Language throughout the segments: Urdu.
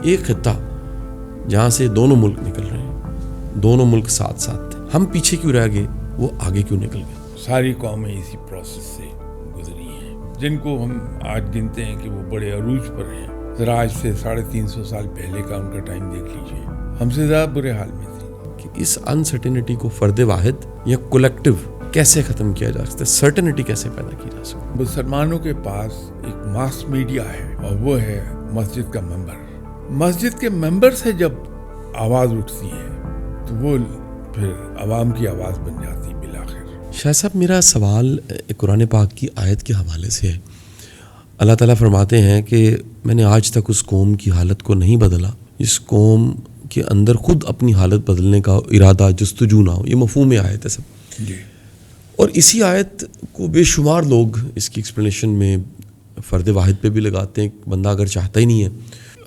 ایک خطہ جہاں سے دونوں ملک نکل رہے ہیں، دونوں ملک ساتھ ساتھ تھے، ہم پیچھے کیوں رہ گئے، وہ آگے کیوں نکل گئے؟ ساری قومیں اسی پروسیس سے گزری ہیں، جن کو ہم آج گنتے ہیں کہ وہ بڑے عروج پر ہیں، ذرا آج سے 350 سال پہلے کا ان کا ٹائم دیکھ لیجئے، ہم سے زیادہ برے حال میں تھے۔ کہ اس انسرٹینٹی کو فرد واحد یا کولیکٹیو کیسے ختم کیا جا سکتا ہے، سرٹینٹی کیسے پیدا کی جا سکتا ہے؟ مسلمانوں کے پاس ایک ماس میڈیا ہے اور وہ ہے مسجد کا ممبر۔ مسجد کے ممبر سے جب آواز اٹھتی ہے تو وہ پھر عوام کی آواز بن جاتی بالآخر۔ شاہ صاحب، میرا سوال قرآن پاک کی آیت کے حوالے سے ہے۔ اللہ تعالیٰ فرماتے ہیں کہ میں نے آج تک اس قوم کی حالت کو نہیں بدلا اس قوم کے اندر خود اپنی حالت بدلنے کا ارادہ جستجو نہ ہو۔ یہ مفہوم آیت ہے سب جی۔ اور اسی آیت کو بے شمار لوگ اس کی ایکسپلینیشن میں فرد واحد پہ بھی لگاتے ہیں۔ بندہ اگر چاہتا ہی نہیں ہے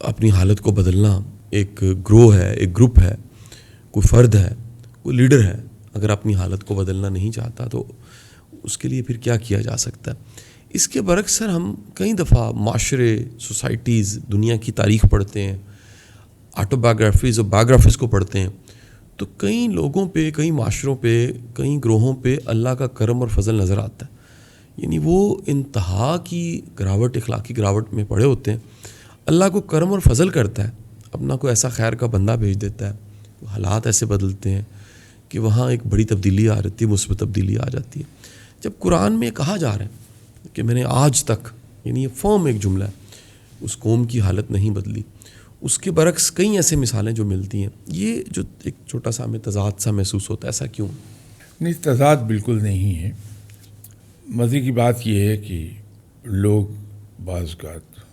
اپنی حالت کو بدلنا، ایک گروہ ہے، ایک گروپ ہے، کوئی فرد ہے، کوئی لیڈر ہے، اگر اپنی حالت کو بدلنا نہیں چاہتا تو اس کے لیے پھر کیا کیا جا سکتا ہے؟ اس کے برعکس سر، ہم کئی دفعہ معاشرے، سوسائٹیز، دنیا کی تاریخ پڑھتے ہیں، آٹو بایوگرافیز اور بایوگرافیز کو پڑھتے ہیں، تو کئی لوگوں پہ، کئی معاشروں پہ، کئی گروہوں پہ اللہ کا کرم اور فضل نظر آتا ہے۔ یعنی وہ انتہا کی گراوٹ، اخلاقی گراوٹ میں پڑے ہوتے ہیں، اللہ کو کرم اور فضل کرتا ہے، اپنا کوئی ایسا خیر کا بندہ بھیج دیتا ہے، حالات ایسے بدلتے ہیں کہ وہاں ایک بڑی تبدیلی آ رہتی ہے، مثبت تبدیلی آ جاتی ہے۔ جب قرآن میں کہا جا رہا ہے کہ میں نے آج تک، یعنی یہ فرم ایک جملہ ہے، اس قوم کی حالت نہیں بدلی، اس کے برعکس کئی ایسے مثالیں جو ملتی ہیں، یہ جو ایک چھوٹا سا ہمیں تضاد سا محسوس ہوتا ہے، ایسا کیوں؟ نہیں، تضاد بالکل نہیں ہے۔ مزے کی بات یہ ہے کہ لوگ بعض اوقات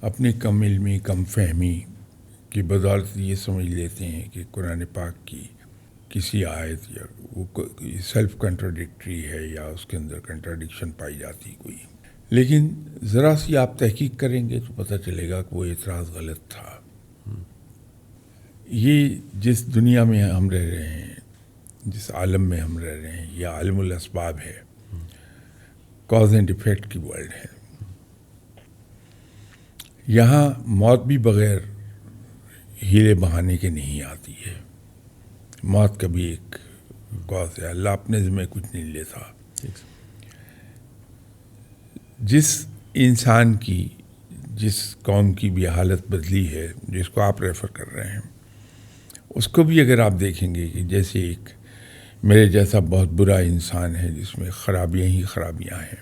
اپنی کم علمی، کم فہمی کی بدولت یہ سمجھ لیتے ہیں کہ قرآن پاک کی کسی آیت یا وہ سیلف کنٹراڈکٹری ہے یا اس کے اندر کنٹراڈکشن پائی جاتی کوئی، لیکن ذرا سی آپ تحقیق کریں گے تو پتہ چلے گا کہ وہ اعتراض غلط تھا۔ یہ جس دنیا میں ہم رہ رہے ہیں، جس عالم میں ہم رہ رہے ہیں، یہ عالم الاسباب ہے، کاز اینڈ ایفیکٹ کی ورلڈ ہے۔ یہاں موت بھی بغیر ہیلے بہانے کے نہیں آتی ہے۔ موت کا بھی ایک کاز ہے، اللہ اپنے ذمہ کچھ نہیں لیتا۔ جس انسان کی، جس قوم کی بھی حالت بدلی ہے، جس کو آپ ریفر کر رہے ہیں، اس کو بھی اگر آپ دیکھیں گے کہ جیسے ایک میرے جیسا بہت برا انسان ہے جس میں خرابیاں ہی خرابیاں ہیں،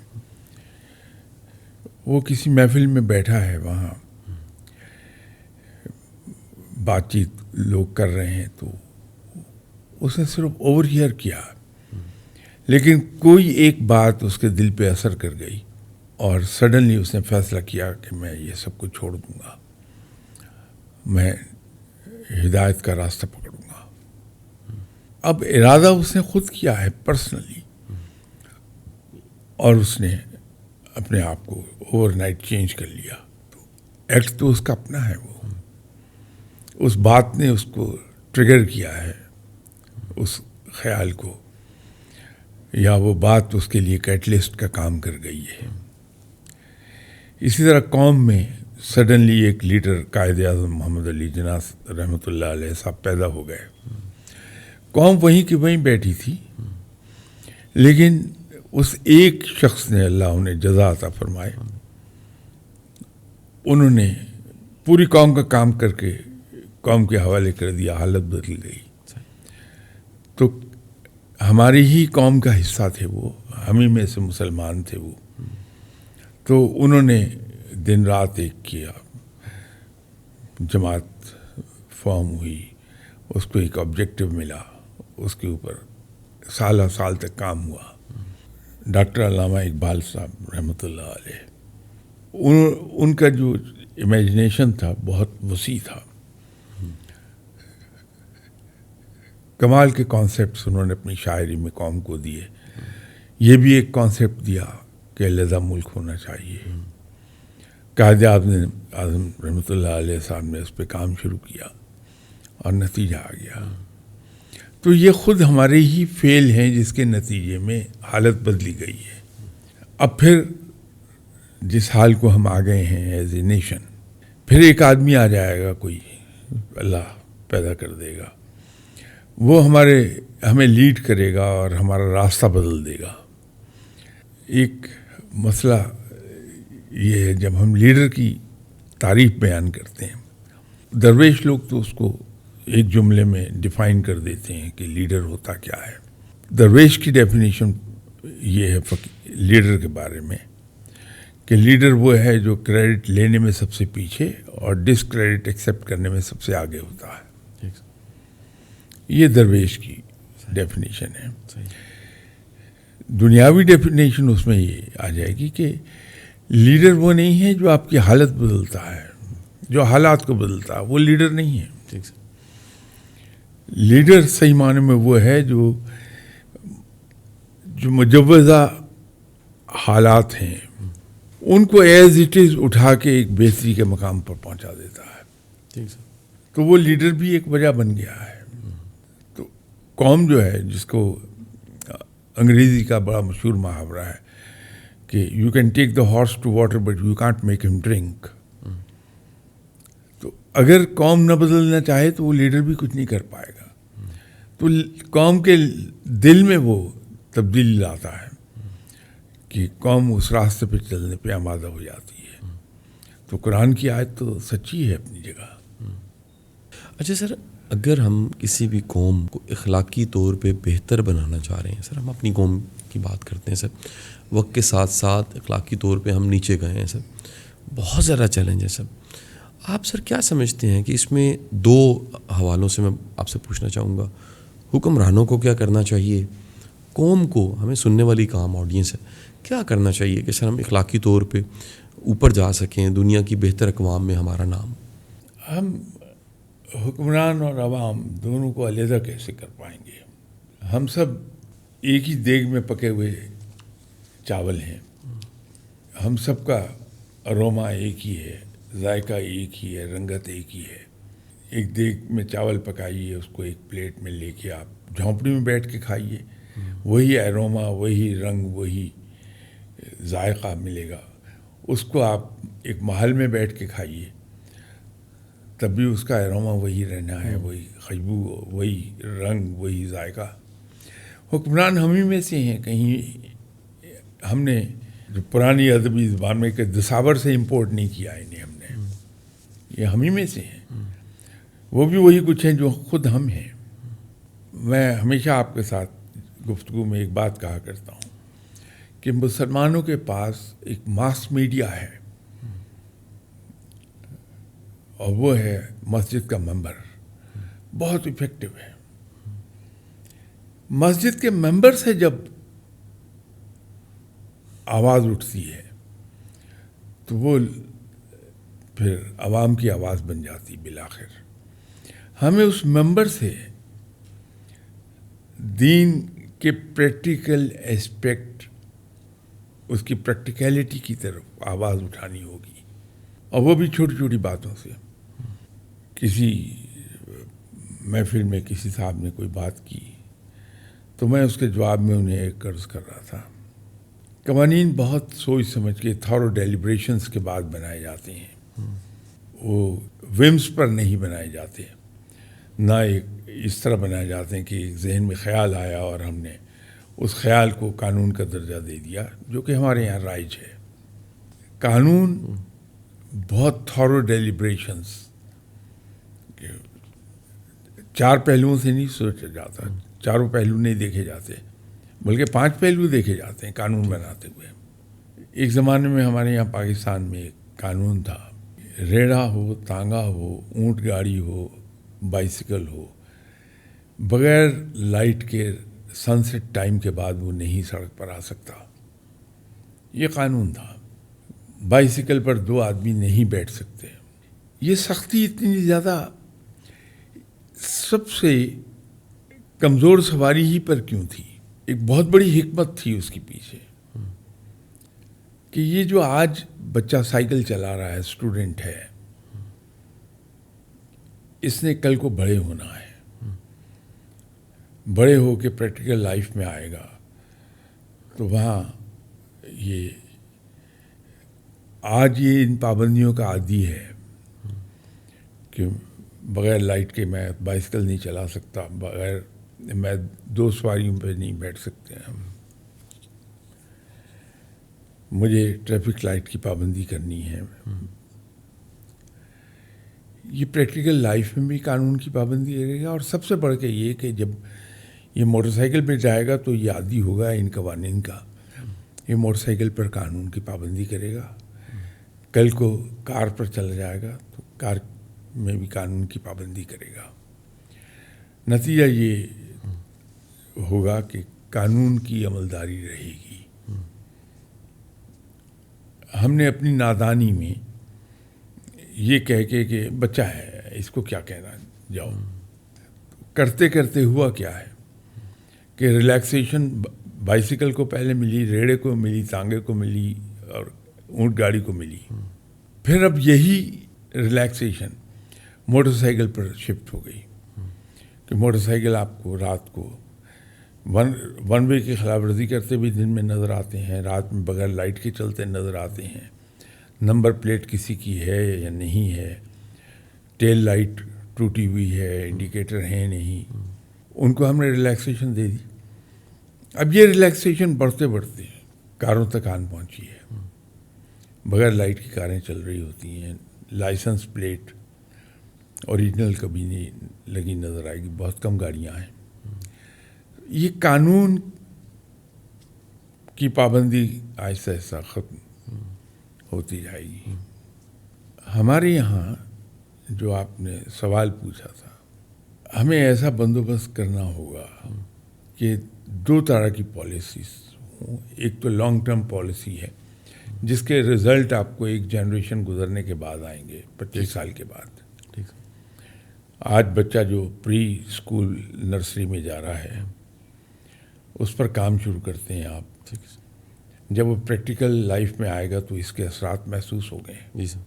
وہ کسی محفل میں بیٹھا ہے، وہاں بات چیت لوگ کر رہے ہیں تو اس نے صرف اوور ہیئر کیا، لیکن کوئی ایک بات اس کے دل پہ اثر کر گئی اور سڈنلی اس نے فیصلہ کیا کہ میں یہ سب کو چھوڑ دوں گا، میں ہدایت کا راستہ پکڑوں گا۔ اب ارادہ اس نے خود کیا ہے پرسنلی، اور اس نے اپنے آپ کو اوور نائٹ چینج کر لیا، تو ایکٹ تو اس کا اپنا ہے، وہ اس بات نے اس کو ٹریگر کیا ہے، اس خیال کو، یا وہ بات اس کے لیے کیٹلسٹ کا کام کر گئی ہے۔ اسی طرح قوم میں سڈنلی ایک لیڈر قائد اعظم محمد علی جناح رحمۃ اللہ علیہ صاحب پیدا ہو گئے۔ قوم وہیں کی وہیں بیٹھی تھی، لیکن اس ایک شخص نے، اللہ انہیں جزا عطا فرمائے، انہوں نے پوری قوم کا کام کر کے قوم کے حوالے کر دیا، حالت بدل گئی۔ تو ہماری ہی قوم کا حصہ تھے وہ، ہم ہی میں سے مسلمان تھے وہ، تو انہوں نے دن رات ایک کیا، جماعت فارم ہوئی، اس کو ایک آبجیکٹو ملا، اس کے اوپر سالہ سال تک کام ہوا۔ ڈاکٹر علامہ اقبال صاحب رحمۃ اللہ علیہ، ان کا جو امیجنیشن تھا بہت وسیع تھا، کمال کے کانسیپٹس انہوں نے اپنی شاعری میں قوم کو دیے۔ یہ بھی ایک کانسیپٹ دیا کہ علیحدہ ملک ہونا چاہیے۔ قائد اعظم رحمۃ اللہ علیہ صاحب نے اس پہ کام شروع کیا اور نتیجہ آ گیا۔ تو یہ خود ہمارے ہی فیل ہیں جس کے نتیجے میں حالت بدلی گئی ہے۔ اب پھر جس حال کو ہم آ گئے ہیں ایز اے نیشن، پھر ایک آدمی آ جائے گا کوئی اللہ پیدا کر دے گا, وہ ہمیں لیڈ کرے گا اور ہمارا راستہ بدل دے گا. ایک مسئلہ یہ ہے جب ہم لیڈر کی تعریف بیان کرتے ہیں, درویش لوگ تو اس کو ایک جملے میں ڈیفائن کر دیتے ہیں کہ لیڈر ہوتا کیا ہے. درویش کی ڈیفینیشن یہ ہے لیڈر کے بارے میں کہ لیڈر وہ ہے جو کریڈٹ لینے میں سب سے پیچھے اور ڈسکریڈٹ ایکسیپٹ کرنے میں سب سے آگے ہوتا ہے. یہ درویش کی ڈیفینیشن ہے. دنیاوی ڈیفینیشن اس میں یہ آ جائے گی کہ لیڈر وہ نہیں ہے جو آپ کی حالت بدلتا ہے, جو حالات کو بدلتا ہے, وہ لیڈر نہیں ہے. لیڈر صحیح معنی میں وہ ہے جو مجوزہ حالات ہیں ان کو ایز اٹ از اٹھا کے ایک بہتری کے مقام پر پہنچا دیتا ہے. تو وہ لیڈر بھی ایک وجہ بن گیا ہے. تو قوم جو ہے, جس کو انگریزی کا بڑا مشہور محاورہ ہے کہ you can take the horse to water but you can't make him drink. تو اگر قوم نہ بدلنا چاہے تو وہ لیڈر بھی کچھ نہیں کر پائے گا. تو قوم کے دل میں وہ تبدیلی لاتا ہے کہ قوم اس راستے پہ چلنے پہ آمادہ ہو جاتی ہے. تو قرآن کی آیت تو سچی ہے اپنی جگہ. اچھا سر, اگر ہم کسی بھی قوم کو اخلاقی طور پہ بہتر بنانا چاہ رہے ہیں, سر ہم اپنی قوم کی بات کرتے ہیں سر, وقت کے ساتھ ساتھ اخلاقی طور پہ ہم نیچے گئے ہیں سر, بہت زیادہ چیلنج ہے سر. آپ سر کیا سمجھتے ہیں کہ اس میں دو حوالوں سے میں آپ سے پوچھنا چاہوں گا, حکمرانوں کو کیا کرنا چاہیے, قوم کو, ہمیں سننے والی کام آڈینس ہے, کیا کرنا چاہیے کہ سر ہم اخلاقی طور پہ اوپر جا سکیں, دنیا کی بہتر اقوام میں ہمارا نام. ہم حکمران اور عوام دونوں کو علیحدہ کیسے کر پائیں گے؟ ہم سب ایک ہی دیگ میں پکے ہوئے چاول ہیں. ہم سب کا اروما ایک ہی ہے, ذائقہ ایک ہی ہے, رنگت ایک ہی ہے. ایک دیگ میں چاول پکائیے, اس کو ایک پلیٹ میں لے کے آپ جھونپڑی میں بیٹھ کے کھائیے, وہی اروما, وہی رنگ, وہی ذائقہ ملے گا. اس کو آپ ایک محل میں بیٹھ کے کھائیے, تب بھی اس کا اروما وہی رہنا ہے, وہی خوشبو, وہی رنگ, وہی ذائقہ. حکمران ہم ہی میں سے ہیں. کہیں ہم نے جو پرانی ادبی زبان میں کہ دساور سے امپورٹ نہیں کیا انہیں, ہم نے, یہ ہم ہی میں سے ہیں. وہ بھی وہی کچھ ہیں جو خود ہم ہیں. میں ہمیشہ آپ کے ساتھ گفتگو میں ایک بات کہا کرتا ہوں کہ مسلمانوں کے پاس ایک ماس میڈیا ہے, اور وہ ہے مسجد کا ممبر. بہت افیکٹو ہے. مسجد کے ممبر سے جب آواز اٹھتی ہے تو وہ پھر عوام کی آواز بن جاتی بالآخر. ہمیں اس ممبر سے دین کے پریکٹیکل ایسپیکٹ, اس کی پریکٹیکلٹی کی طرف آواز اٹھانی ہوگی, اور وہ بھی چھوٹی چھوٹی باتوں سے. کسی محفل میں کسی صاحب نے کوئی بات کی تو میں اس کے جواب میں انہیں ایک عرض کر رہا تھا, قوانین بہت سوچ سمجھ کے تھورو ڈیلیبریشنز کے بعد بنائے جاتے ہیں, وہ ومس پر نہیں بنائے جاتے, نہ ایک اس طرح بنائے جاتے ہیں کہ ایک ذہن میں خیال آیا اور ہم نے اس خیال کو قانون کا درجہ دے دیا, جو کہ ہمارے یہاں رائج ہے. قانون بہت تھورو ڈیلیبریشنز, چار پہلوؤں سے نہیں سوچا جاتا, چاروں پہلو نہیں دیکھے جاتے, بلکہ 5 پہلو دیکھے جاتے ہیں قانون بناتے ہوئے. ایک زمانے میں ہمارے یہاں پاکستان میں ایک قانون تھا, ریڑھا ہو, تانگا ہو, اونٹ گاڑی ہو, بائسیکل ہو, بغیر لائٹ کے سن سیٹ ٹائم کے بعد وہ نہیں سڑک پر آ سکتا. یہ قانون تھا. بائسیکل پر 2 آدمی نہیں بیٹھ سکتے. یہ سختی اتنی زیادہ سب سے کمزور سواری ہی پر کیوں تھی؟ ایک بہت بڑی حکمت تھی اس کے پیچھے کہ یہ جو آج بچہ سائیکل چلا رہا ہے, اسٹوڈنٹ ہے, اس نے کل کو بڑے ہونا ہے, بڑے ہو کے پریکٹیکل لائف میں آئے گا تو وہاں یہ آج یہ ان پابندیوں کا عادی ہے, کہ بغیر لائٹ کے میں بائسیکل نہیں چلا سکتا, بغیر میں 2 سواریوں پہ نہیں بیٹھ سکتے ہیں, مجھے ٹریفک لائٹ کی پابندی کرنی ہے. یہ پریکٹیکل لائف میں بھی قانون کی پابندی کرے گا, اور سب سے بڑھ کے یہ کہ جب یہ موٹر سائیکل پہ جائے گا تو یہ عادی ہوگا ان قوانین کا, یہ موٹر سائیکل پر قانون کی پابندی کرے گا. کل کو کار پر چلا جائے گا تو کار میں بھی قانون کی پابندی کرے گا. نتیجہ یہ ہوگا کہ قانون کی عملداری رہے گی. ہم نے اپنی نادانی میں یہ کہہ کے کہ بچہ ہے اس کو کیا کہنا, جاؤ, کرتے کرتے ہوا کیا ہے کہ ریلیکسیشن بائسیکل کو پہلے ملی, ریڑے کو ملی, تانگے کو ملی, اور اونٹ گاڑی کو ملی. پھر اب یہی ریلیکسیشن موٹر سائیکل پر شفٹ ہو گئی کہ موٹر سائیکل آپ کو رات کو ون وے کی خلاف ورزی کرتے ہوئے دن میں نظر آتے ہیں, رات میں بغیر لائٹ کے چلتے نظر آتے ہیں, نمبر پلیٹ کسی کی ہے یا نہیں ہے, ٹیل لائٹ ٹوٹی ہوئی ہے, انڈیکیٹر ہیں نہیں, ان کو ہم نے ریلیکسیشن دے دی. اب یہ ریلیکسیشن بڑھتے بڑھتے کاروں تک آن پہنچی ہے. بغیر لائٹ کی کاریں چل رہی ہوتی ہیں, لائسنس پلیٹ اوریجنل کبھی نہیں لگی نظر آئے گی, بہت کم گاڑیاں ہیں. یہ قانون کی پابندی آہستہ آہستہ ختم ہوتی جائے گی. ہمارے یہاں جو آپ نے سوال پوچھا تھا, ہمیں ایسا بندوبست کرنا ہوگا کہ 2 طرح کی پالیسیز ہوں. ایک تو لانگ ٹرم پالیسی ہے جس کے رزلٹ آپ کو ایک جنریشن گزرنے کے بعد آئیں گے, 25 سال کے بعد. آج بچہ جو پری اسکول نرسری میں جا رہا ہے اس پر کام شروع کرتے ہیں آپ, جب وہ پریکٹیکل لائف میں آئے گا تو اس کے اثرات محسوس ہو گئے. جی سر.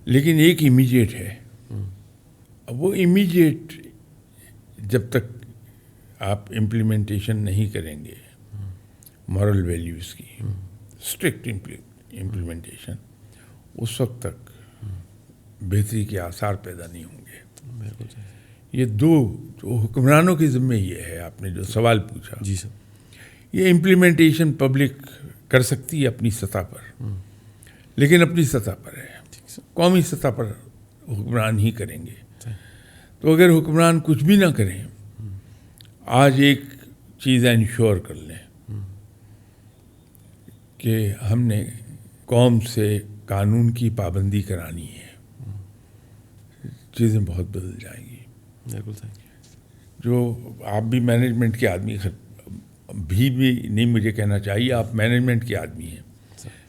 لیکن ایک امیجیٹ ہے, وہ امیجیٹ جب تک آپ امپلیمنٹیشن نہیں کریں گے مورل ویلیوز کی, اسٹرکٹ امپلیمنٹیشن, اس وقت تک بہتری کے آثار پیدا نہیں ہوں گے. یہ 2 جو حکمرانوں کے ذمے یہ ہے, آپ نے جو سوال پوچھا, جی سر, یہ امپلیمنٹیشن پبلک کر سکتی ہے اپنی سطح پر, لیکن اپنی سطح پر ہے, قومی سطح پر حکمران ہی کریں گے. تو اگر حکمران کچھ بھی نہ کریں, آج ایک چیز انشور کر لیں کہ ہم نے قوم سے قانون کی پابندی کرانی ہے, چیزیں بہت بدل جائیں گی. بالکل صحیح. جو آپ بھی مینجمنٹ کے آدمی بھی نہیں مجھے کہنا چاہیے, آپ مینجمنٹ کے آدمی ہیں,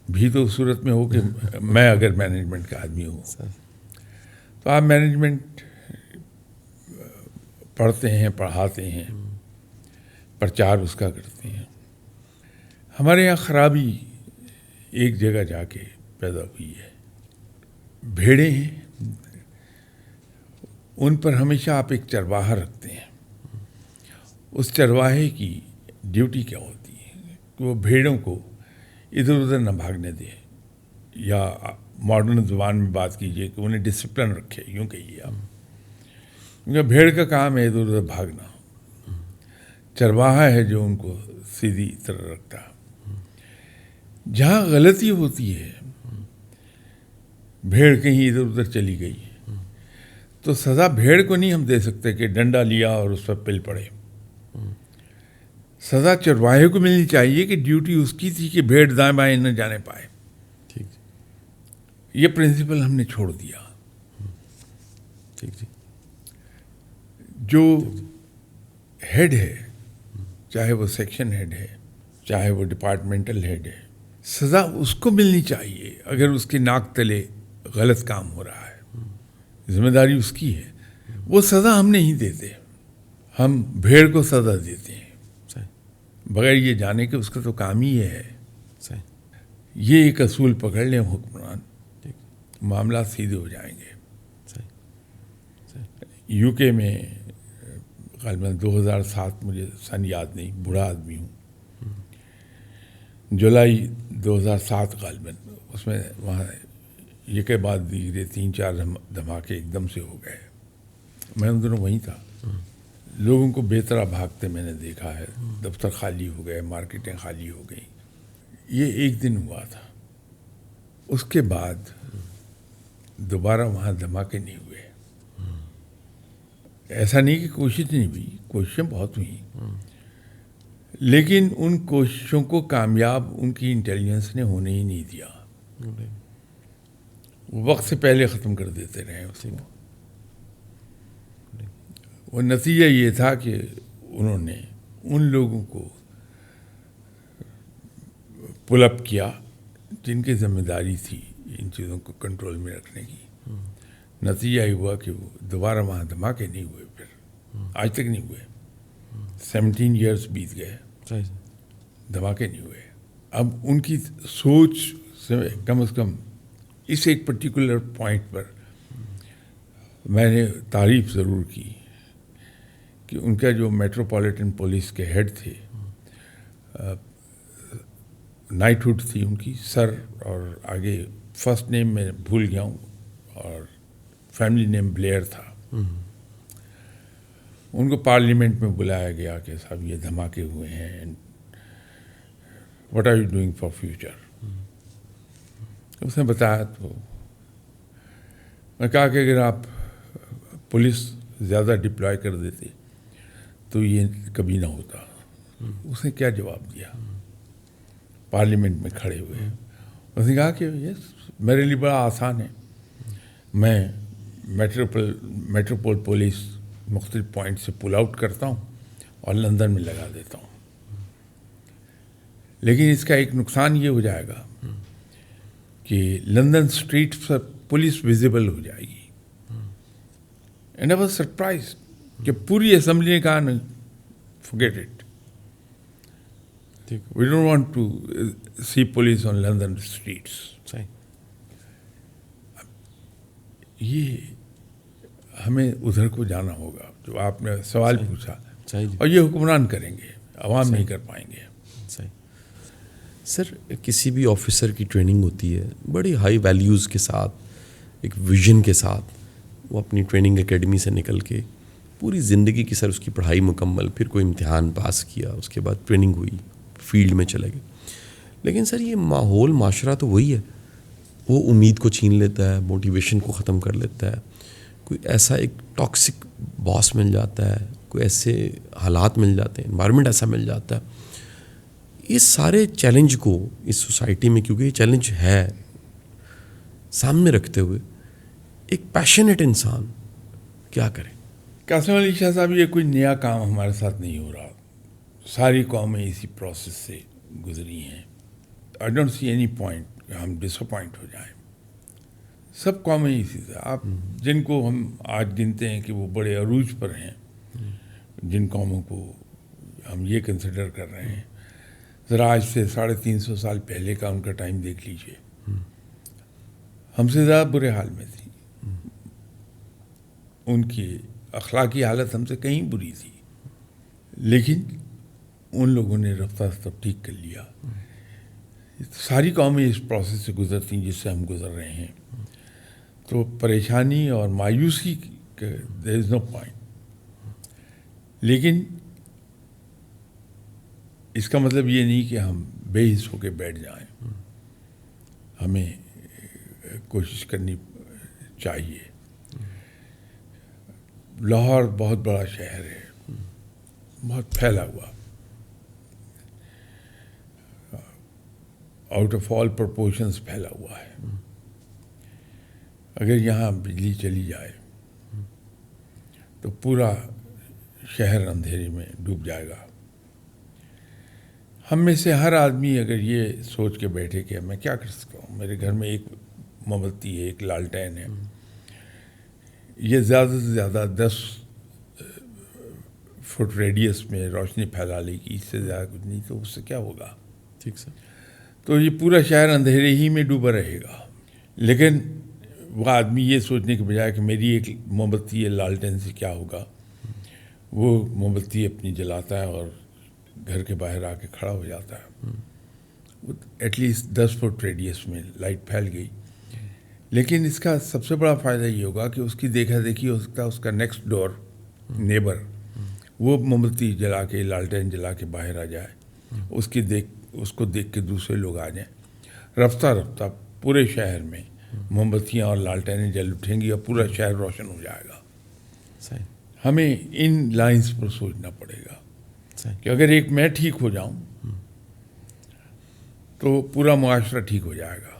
بھی تو صورت میں ہو کہ میں اگر مینجمنٹ کا آدمی ہوں تو آپ مینجمنٹ پڑھتے ہیں, پڑھاتے ہیں, پرچار اس کا کرتے ہیں. ہمارے یہاں خرابی ایک جگہ جا کے پیدا ہوئی ہے. بھیڑیں ہیں, ان پر ہمیشہ آپ ایک چرواہا رکھتے ہیں. اس چرواہے کی ڈیوٹی کیا ہوتی ہے کہ وہ بھیڑوں کو ادھر ادھر نہ بھاگنے دے, یا ماڈرن زبان میں بات کیجیے کہ انہیں ڈسپلن رکھے, یوں کہیے آپ, کیونکہ بھیڑ کا کام ہے ادھر ادھر بھاگنا, چرواہا ہے جو ان کو سیدھی طرح رکھتا. جہاں غلطی ہوتی ہے, بھیڑ کہیں ادھر ادھر چلی گئی, تو سزا بھیڑ کو نہیں ہم دے سکتے کہ ڈنڈا لیا اور اس پر پل پڑے. سزا چرواہے کو ملنی چاہیے کہ ڈیوٹی اس کی تھی کہ بھیڑ دائیں بائیں نہ جانے پائے. ٹھیک. یہ پرنسپل ہم نے چھوڑ دیا. ٹھیک جی. جو ہیڈ ہے, چاہے وہ سیکشن ہیڈ ہے, چاہے وہ ڈپارٹمنٹل ہیڈ ہے, سزا اس کو ملنی چاہیے اگر اس کے ناک تلے غلط کام ہو رہا ہے. ذمہ داری اس کی ہے. وہ سزا ہم نہیں دیتے, ہم بھیڑ کو سزا دیتے ہیں بغیر یہ جانے کہ اس کا تو کام ہی یہ ہے. یہ ایک اصول پکڑ لیں حکمران, معاملات سیدھے ہو جائیں گے. یو کے میں غالباً 2007, مجھے سن یاد نہیں, بوڑھا آدمی ہوں, جولائی 2007 غالباً, اس میں وہاں یہ کے بعد دیگرے 3-4 دھماکے ایک دم سے ہو گئے. میں ان دنوں وہیں تھا. لوگوں کو بے طرح بھاگتے میں نے دیکھا ہے. دفتر خالی ہو گئے, مارکیٹیں خالی ہو گئیں. یہ ایک دن ہوا تھا. اس کے بعد دوبارہ وہاں دھماکے نہیں ہوئے. ایسا نہیں کہ کوشش نہیں ہوئی, کوششیں بہت ہوئیں, لیکن ان کوششوں کو کامیاب ان کی انٹیلیجنس نے ہونے ہی نہیں دیا. وقت سے پہلے ختم کر دیتے رہے اس کو. وہ نتیجہ یہ تھا کہ انہوں نے ان لوگوں کو پل اپ کیا جن کی ذمہ داری تھی ان چیزوں کو کنٹرول میں رکھنے کی. نتیجہ یہ ہوا کہ وہ دوبارہ وہاں دھماکے نہیں ہوئے. پھر آج تک نہیں ہوئے. 17 ایئرس بیت گئے, دھماکے نہیں ہوئے. اب ان کی سوچ سے کم از کم اس ایک پرٹیکولر پوائنٹ پر میں نے تعریف ضرور کی کہ ان کا جو میٹروپولیٹن پولیس کے ہیڈ تھے, نائٹ ہوڈ تھی ان کی, سر, اور آگے فرسٹ نیم میں بھول گیا ہوں, اور فیملی نیم بلیئر تھا. ان کو پارلیمنٹ میں بلایا گیا کہ صاحب یہ دھماکے ہوئے ہیں, what are you doing for future. اس نے بتایا تو میں کہا کہ اگر آپ پولیس زیادہ ڈپلوائے کر دیتے تو یہ کبھی نہ ہوتا. اس نے کیا جواب دیا پارلیمنٹ میں کھڑے ہوئے. اس نے کہا کہ یس, میرے لیے بڑا آسان ہے, میں میٹروپول پولیس مختلف پوائنٹ سے پل آؤٹ کرتا ہوں اور لندن میں لگا دیتا ہوں. لیکن اس کا ایک نقصان یہ ہو جائے گا کہ لندن اسٹریٹ پر پولیس ویزیبل ہو جائے گی. اینڈ آئی واز سرپرائز کہ پوری اسمبلی نے کہا نہیں, forget it. We don't want to see police on London streets. یہ ہمیں ادھر کو جانا ہوگا جو آپ نے سوال پوچھا, اور یہ حکمران کریں گے, عوام نہیں کر پائیں گے. سر, کسی بھی آفیسر کی ٹریننگ ہوتی ہے بڑی ہائی ویلیوز کے ساتھ, ایک ویژن کے ساتھ. وہ اپنی ٹریننگ اکیڈمی سے نکل کے پوری زندگی کی سر اس کی پڑھائی مکمل, پھر کوئی امتحان پاس کیا, اس کے بعد ٹریننگ ہوئی, فیلڈ میں چلے گئے. لیکن سر یہ ماحول معاشرہ تو وہی ہے, وہ امید کو چھین لیتا ہے, موٹیویشن کو ختم کر لیتا ہے. کوئی ایسا ایک ٹاکسک باس مل جاتا ہے, کوئی ایسے حالات مل جاتے ہیں, انوائرمنٹ ایسا مل جاتا ہے. یہ سارے چیلنج کو اس سوسائٹی میں, کیونکہ یہ چیلنج ہے, سامنے رکھتے ہوئے ایک پیشنیٹ انسان کیا کرے؟ قاسم علی شاہ صاحب, یہ کوئی نیا کام ہمارے ساتھ نہیں ہو رہا. ساری قومیں اسی پروسیس سے گزری ہیں. I don't see any point ہم ڈس اپوائنٹ ہو جائیں. سب قومیں اسی سے, آپ جن کو ہم آج گنتے ہیں کہ وہ بڑے عروج پر ہیں, جن قوموں کو ہم یہ کنسیڈر کر رہے ہیں, ذرا آج سے 350 سال پہلے کا ان کا ٹائم دیکھ لیجئے. ہم سے زیادہ برے حال میں تھی. ان کی اخلاقی حالت ہم سے کہیں بری تھی, لیکن ان لوگوں نے رفتہ رفتہ ٹھیک کر لیا. ساری قومیں اس پروسیس سے گزرتی ہیں جس سے ہم گزر رہے ہیں. تو پریشانی اور مایوسی there is no point. لیکن اس کا مطلب یہ نہیں کہ ہم بے حس ہو کے بیٹھ جائیں. ہمیں کوشش کرنی چاہیے. لاہور بہت بڑا شہر ہے, بہت پھیلا ہوا, آؤٹ آف آل پرپورشنز پھیلا ہوا ہے. اگر یہاں بجلی چلی جائے تو پورا شہر اندھیرے میں ڈوب جائے گا. ہم میں سے ہر آدمی اگر یہ سوچ کے بیٹھے کہ میں کیا کر سکتا ہوں, میرے گھر میں ایک موم بتی ہے, ایک لالٹین ہے, یہ زیادہ سے زیادہ 10 فٹ ریڈیس میں روشنی پھیلا لے گی, اس سے زیادہ کچھ نہیں. تو اس سے کیا ہوگا؟ ٹھیک سر. تو یہ پورا شہر اندھیرے ہی میں ڈوبا رہے گا. لیکن وہ آدمی یہ سوچنے کے بجائے کہ میری ایک موم بتی ہے, لالٹین سے کیا ہوگا, وہ موم بتی اپنی جلاتا ہے اور گھر کے باہر آ کے کھڑا ہو جاتا ہے. ایٹ لیسٹ 10 فٹ ریڈیس میں لائٹ پھیل گئی. لیکن اس کا سب سے بڑا فائدہ یہ ہوگا کہ اس کی دیکھا دیکھی ہو سکتا ہے اس کا نیکسٹ ڈور نیبر وہ موم بتی جلا کے لالٹین جلا کے باہر آ جائے, اس کو دیکھ کے دوسرے لوگ آ جائیں. رفتہ رفتہ پورے شہر میں موم بتیاں اور لالٹینیں جل اٹھیں گی اور پورا شہر روشن ہو جائے گا. صحیح. ہمیں ان لائنز پر سوچنا پڑے گا صحیح. کہ اگر ایک میں ٹھیک ہو جاؤں تو پورا معاشرہ ٹھیک ہو جائے گا.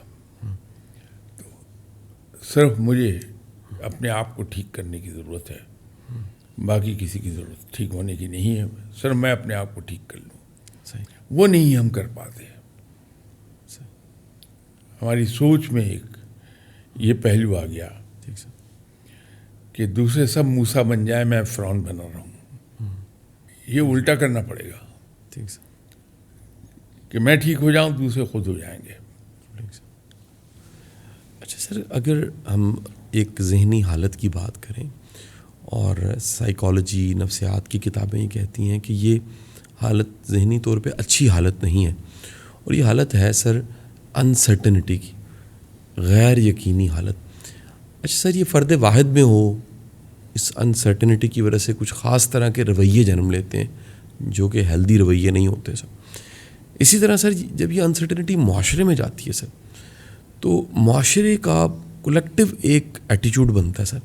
تو صرف مجھے اپنے آپ کو ٹھیک کرنے کی ضرورت ہے, باقی کسی کی ضرورت ٹھیک ہونے کی نہیں ہے. صرف میں اپنے آپ کو ٹھیک کر لوں. صحیح. وہ نہیں ہم کر پاتے. ہماری سوچ میں ایک یہ پہلو آ گیا ٹھیک سر. کہ دوسرے سب موسیٰ بن جائیں, میں فرعون بنا رہا ہوں. یہ الٹا کرنا پڑے گا. ٹھیک سر. کہ میں ٹھیک ہو جاؤں دوسرے خود ہو جائیں گے. اچھا سر, اگر ہم ایک ذہنی حالت کی بات کریں, اور سائیکالوجی نفسیات کی کتابیں یہ کہتی ہیں کہ یہ حالت ذہنی طور پہ اچھی حالت نہیں ہے, اور یہ حالت ہے سر انسرٹنٹی کی, غیر یقینی حالت. اچھا سر, یہ فرد واحد میں ہو, اس انسرٹنٹی کی وجہ سے کچھ خاص طرح کے رویے جنم لیتے ہیں جو کہ ہیلدی رویے نہیں ہوتے سر. اسی طرح سر جب یہ انسرٹنٹی معاشرے میں جاتی ہے سر, تو معاشرے کا کولیکٹیو ایک ایٹیچیوڈ بنتا ہے سر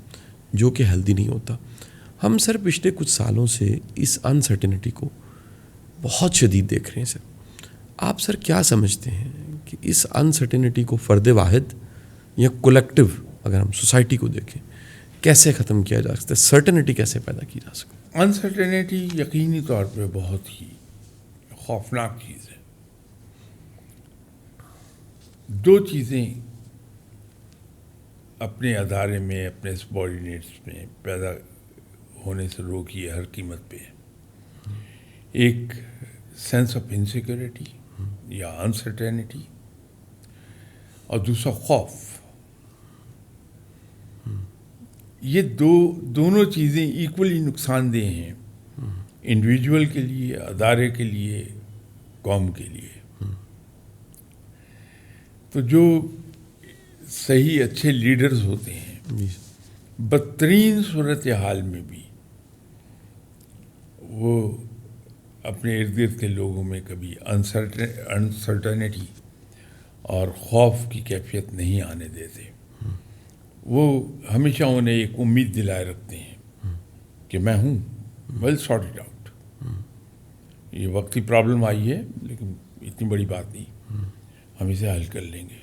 جو کہ ہیلدی نہیں ہوتا. ہم سر پچھلے کچھ سالوں سے اس انسرٹنٹی کو بہت شدید دیکھ رہے ہیں سر. آپ سر کیا سمجھتے ہیں کہ اس انسرٹنٹی کو فرد واحد یا کولیکٹیو, اگر ہم سوسائٹی کو دیکھیں, کیسے ختم کیا جا سکتا ہے؟ سرٹنٹی کیسے پیدا کی جا سکتی ہے؟ انسرٹنٹی یقینی طور پہ بہت ہی خوفناک چیز ہے. دو چیزیں اپنے ادارے میں, اپنے سبارڈینیٹس میں پیدا ہونے سے روکی ہے ہر قیمت پہ. ایک سینس آف انسیکیورٹی یا انسرٹینٹی, اور دوسرا خوف. یہ دونوں چیزیں ایکولی نقصان دہ ہیں انڈیویجول کے لیے, ادارے کے لیے, قوم کے لیے. تو جو صحیح اچھے لیڈرز ہوتے ہیں بدترین صورتحال میں بھی وہ اپنے ارد گرد کے لوگوں میں کبھی انسرٹنٹی اور خوف کی کیفیت نہیں آنے دیتے. وہ ہمیشہ انہیں ایک امید دلائے رکھتے ہیں کہ میں ہوں, ویل سارٹڈ آؤٹ. یہ وقتی پرابلم آئی ہے لیکن اتنی بڑی بات نہیں, ہم اسے حل کر لیں گے.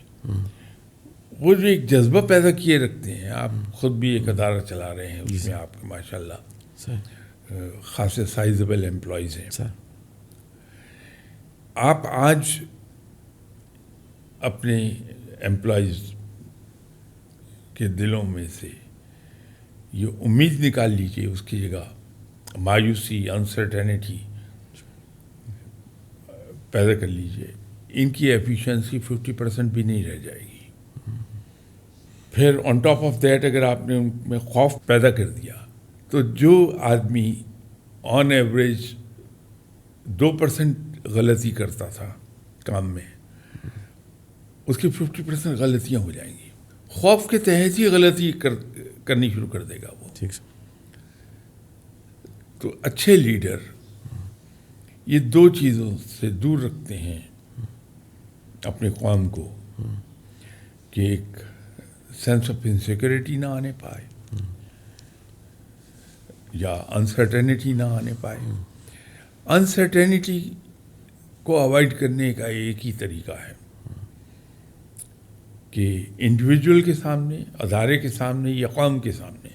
وہ جو ایک جذبہ پیدا کیے رکھتے ہیں. آپ خود بھی ایک ادارہ چلا رہے ہیں, اس میں آپ کے ماشاء اللہ خاصے سائزبل امپلائیز ہیں. آپ آج اپنے امپلائیز کے دلوں میں سے یہ امید نکال لیجیے, اس کی جگہ مایوسی, انسرٹنٹی پیدا کر لیجیے. ان کی ایفیشنسی 50% بھی نہیں رہ جائے گی. پھر آن ٹاپ آف دیٹ اگر آپ نے ان میں خوف پیدا کر دیا تو جو آدمی آن ایوریج 2% غلطی کرتا تھا کام میں, اس کی 50% غلطیاں ہو جائیں گی. خوف کے تحت ہی غلطی کرنی شروع کر دے گا وہ. ٹھیک سر. تو اچھے لیڈر یہ دو چیزوں سے دور رکھتے ہیں اپنے قوم کو, کہ ایک سینس آف انسیکیورٹی نہ آنے پائے یا انسرٹنٹی نہ آنے پائے. انسرٹنٹی کو اوائڈ کرنے کا ایک ہی طریقہ ہے کہ انڈیویجول کے سامنے, ادارے کے سامنے یا قوم کے سامنے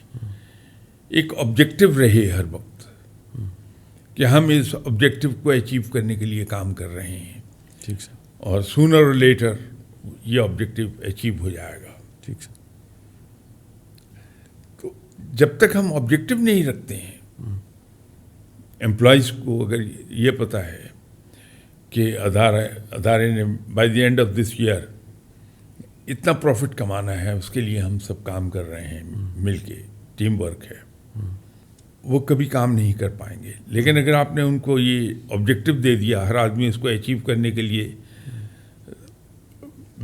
ایک آبجیکٹو رہے ہر وقت کہ ہم اس آبجیکٹو کو اچیو کرنے کے لیے کام کر رہے ہیں. ٹھیک سر. اور سونر اور لیٹر یہ آبجیکٹو اچیو ہو جائے گا. ٹھیک سر. تو جب تک ہم آبجیکٹو نہیں رکھتے ہیں, امپلائیز کو اگر یہ پتہ ہے کہ ادارے نے by the end of this year اتنا پروفٹ کمانا ہے, اس کے لیے ہم سب کام کر رہے ہیں مل کے, ٹیم ورک ہے, وہ کبھی کام نہیں کر پائیں گے. لیکن اگر آپ نے ان کو یہ آبجیکٹو دے دیا, ہر آدمی اس کو اچیو کرنے کے لیے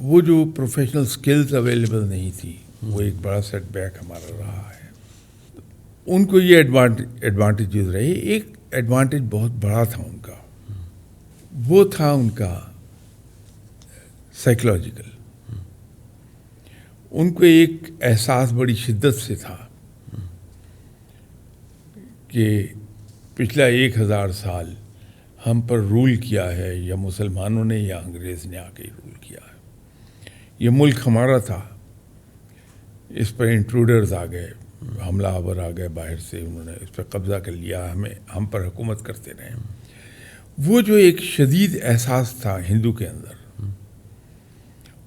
وہ جو پروفیشنل سکلز اویلیبل نہیں تھی وہ ایک بڑا سیٹ بیک ہمارا رہا ہے. ان کو یہ ایڈوانٹیجز رہے. ایک ایڈوانٹیج بہت بڑا تھا ان کا, وہ تھا ان کا سائیکولوجیکل. ان کو ایک احساس بڑی شدت سے تھا کہ پچھلا 1000 سال ہم پر رول کیا ہے, یا مسلمانوں نے یا انگریز نے آ کے رول کیا ہے. یہ ملک ہمارا تھا, اس پر انٹروڈرز آ گئے, حملہ آور آ گئے باہر سے, انہوں نے اس پہ قبضہ کر لیا, ہم پر حکومت کرتے رہے. وہ جو ایک شدید احساس تھا ہندو کے اندر,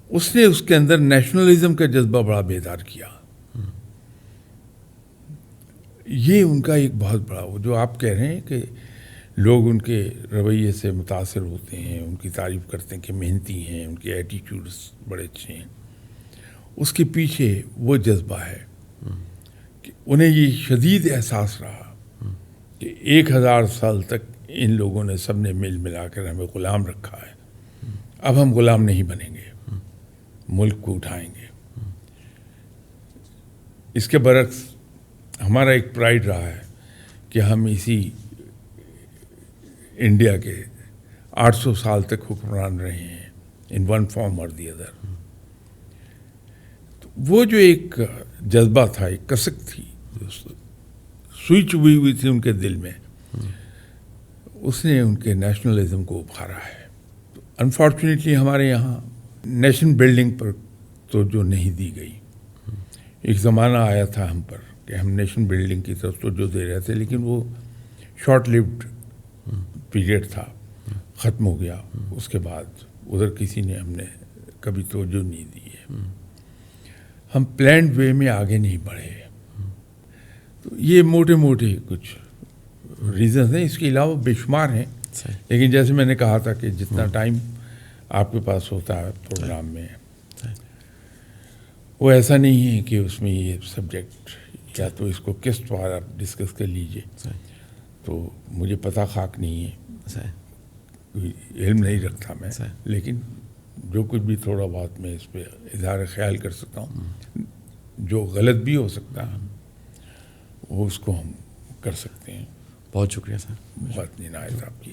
اس نے اس کے اندر نیشنلزم کا جذبہ بڑا بیدار کیا. یہ ان کا ایک بہت بڑا, وہ جو آپ کہہ رہے ہیں کہ لوگ ان کے رویے سے متاثر ہوتے ہیں, ان کی تعریف کرتے ہیں کہ محنتی ہیں, ان کے ایٹیٹیوڈز بڑے اچھے ہیں, اس کے پیچھے وہ جذبہ ہے کہ انہیں یہ شدید احساس رہا کہ 1000 سال تک ان لوگوں نے سب نے مل ملا کر ہمیں غلام رکھا ہے, اب ہم غلام نہیں بنیں گے, ملک کو اٹھائیں گے. اس کے برعکس ہمارا ایک پرائیڈ رہا ہے کہ ہم اسی انڈیا کے 800 سال تک حکمران رہے ہیں ان ون فارم اور دی ادر. تو وہ جو ایک جذبہ تھا, ایک کسک تھی, سوئی چبھی ہوئی تھی ان کے دل میں, اس نے ان کے نیشنلزم کو ابھارا ہے. انفارچونیٹلی ہمارے یہاں نیشن بلڈنگ پر توجہ نہیں دی گئی. ایک زمانہ آیا تھا ہم پر کہ ہم نیشن بلڈنگ کی طرف توجہ دے رہے تھے, لیکن وہ شارٹ لیوڈ پیریڈ تھا, ختم ہو گیا. اس کے بعد ادھر کسی نے ہم نے کبھی توجہ نہیں دی ہے. ہم پلانڈ وے میں آگے نہیں بڑھے. تو یہ موٹے موٹے کچھ ریزنز ہیں, اس کے علاوہ بے شمار ہیں. لیکن جیسے میں نے کہا تھا کہ جتنا ٹائم آپ کے پاس ہوتا ہے پروگرام میں, وہ ایسا نہیں ہے کہ اس میں یہ سبجیکٹ یا تو اس کو قسط وار آپ ڈسکس کر لیجئے. تو مجھے پتہ خاک نہیں ہے, کوئی علم نہیں رکھتا میں, لیکن جو کچھ بھی تھوڑا بہت میں اس پہ اظہار خیال کر سکتا ہوں, جو غلط بھی ہو سکتا ہے وہ اس کو ہم کر سکتے ہیں. بہت شکریہ سر. بات نہیں نہایت آپ کی.